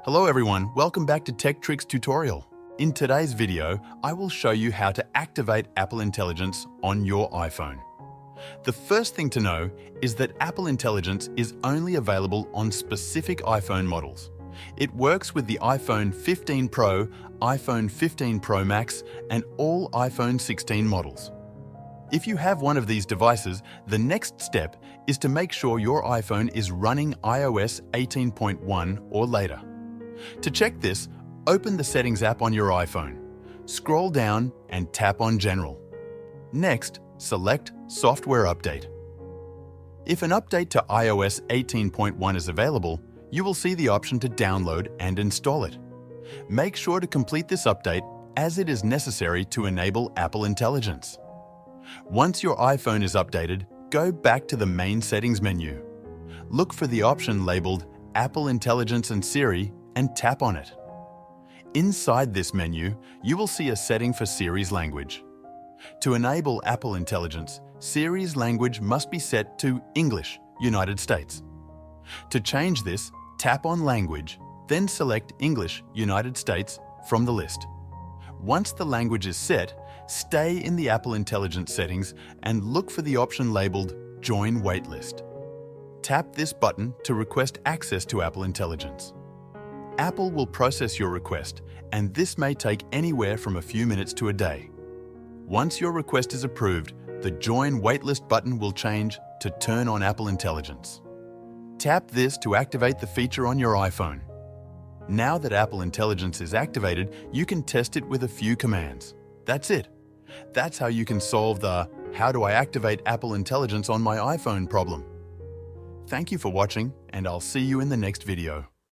Hello everyone, welcome back to Tech Tricks tutorial. In today's video, I will show you how to activate Apple Intelligence on your iPhone. The first thing to know is that Apple Intelligence is only available on specific iPhone models. It works with the iPhone 15 Pro, iPhone 15 Pro Max, and all iPhone 16 models. If you have one of these devices, the next step is to make sure your iPhone is running iOS 18.1 or later. To check this, open the Settings app on your iPhone. Scroll down and tap on General. Next, select Software Update. If an update to iOS 18.1 is available, you will see the option to download and install it. Make sure to complete this update as it is necessary to enable Apple Intelligence. Once your iPhone is updated, go back to the main settings menu. Look for the option labeled Apple Intelligence and Siri and tap on it. Inside this menu, you will see a setting for Siri's language. To enable Apple Intelligence, Siri's language must be set to English, United States. To change this, tap on Language, then select English, United States from the list. Once the language is set, stay in the Apple Intelligence settings and look for the option labeled Join Waitlist. Tap this button to request access to Apple Intelligence. Apple will process your request, and this may take anywhere from a few minutes to a day. Once your request is approved, the Join Waitlist button will change to Turn on Apple Intelligence. Tap this to activate the feature on your iPhone. Now that Apple Intelligence is activated, you can test it with a few commands. That's it. That's how you can solve the "How do I activate Apple Intelligence on my iPhone" problem. Thank you for watching, and I'll see you in the next video.